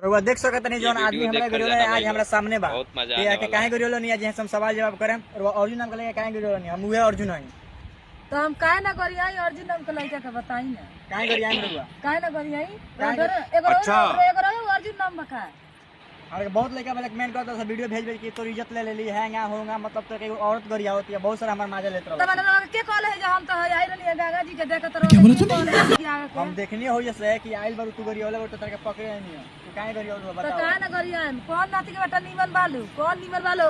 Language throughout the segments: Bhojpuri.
रउआ देख सकत नहीं जौन आदमी हमरा गिरल है आज हमरा सामने बा कि काहे गिरल नहीं आज हम सवाल जवाब करें रउआ अर्जुन नाम के लड़का काहे गिरल नहीं हम उहे अर्जुन हई तो हम काहे ना करियाई अर्जुन नाम के लड़का के बताई ना काहे करियाई रउआ काहे ना करियाई अच्छा। एगो अर्जुन नाम बका अरे बहुत लड़का वाला कमेंट करता था वीडियो भेज भेज के तो इज्जत ले लेली हैंगा होगा मतलब तो एक औरत गरिया होती है बहुत सारा हमार माजा लेत रहो तब ना के कहल है जो हम तो आई रहनी गागा जी के देखत रहो हम देखनी हो जैसे कि आइल बार तू गरिया वाला तो तेरे के पकड़े नहीं तू काहे गरिया हो तो बताओ काहे ना करियाई कौन नाती के बेटा नीमन बालू कौन नीमन बालू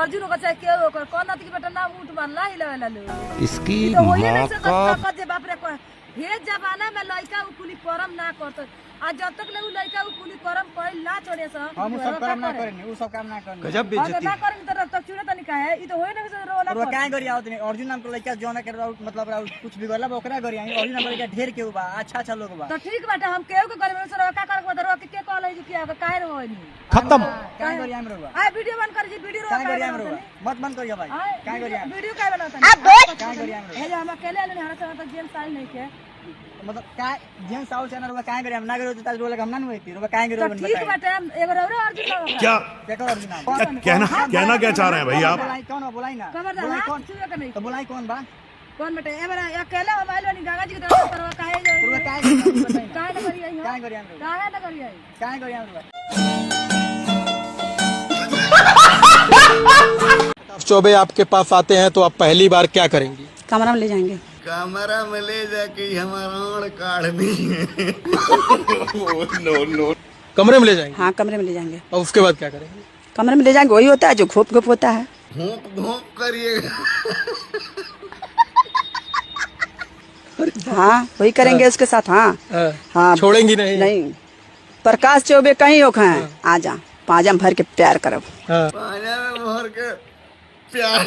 अर्जुन को चाहे के ओकर कौन नाती के बेटा नाम उठ बनला ही लेवेला लो इसकी तो होई मां ना से का जे बाप रे हे जमाना में लड़का उ कुली करम ना करत आज जब तक ले उ लड़का उ कुली करम कइल ना छोड़े स हम सब काम ना करेनी उ सब काम ना करनी गजब बेइज्जती ना करेंगे तो तब चुरे तनी काहे ई तो होई ना से रोला रउआ काहे गरिया होत नहीं अर्जुन नाम के लड़का जोना के मतलब कुछ बिगड़ला बा ओकरा गरिया अर्जुन नाम के लड़का ढेर के बा अच्छा अच्छा लोग बा तो ठीक बाटे हम केहू के करे से का कर बदरो के कहल है कि काहे होई नहीं खत्म। काहे गरिया में रउआ आ वीडियो बंद कर जी वीडियो काहे गरिया में रउआ मत बंद करिया भाई काहे गरिया वीडियो काहे बनाता काहे गरिया में है जो हम अकेले आले हमारा साथ गेम साल नहीं के मतलब का जेन साउल चैनल रउआ काहे गरिया ना गरियो त रोले हम ना होती रउआ काहे गरियो तो ठीक बाटे हम एगो रौरा अर्जुन नाम क्या देखो अर्जुन नाम कहना क्या चाह रहे हैं भाई आप? कौन बोलाई ना खबरदार बोलाई हाथ कौन छुए के नहीं तो बोलाई कौन बा कौन बेटे एबरा अकेले हम आइल बनी गागा जी के तरफ करवा काहे जो रउआ काहे गरिया बताई ना काहे ना करिए काहे गरिया में रउआ काहे ना करिए काहे गरिया में रउआ चौबे आपके पास आते हैं तो आप पहली बार क्या करेंगी? कमरा में ले जाएंगे कमरा में ले जाके हमारा काढ़नी कमरे में ले जाएंगे हाँ कमरे में ले जाएंगे और उसके बाद क्या करेंगे? कमरे में ले जाएंगे वही होता है जो घोप घोप होता है घोंप घोंप करिएगा हाँ वही करेंगे उसके साथ हाँ हाँ छोड़ेंगी नहीं? नहीं प्रकाश चौबे कहीं हो खाए आ जा पाजा में भर के प्यार करो हाँ। पाजा में भर के प्यार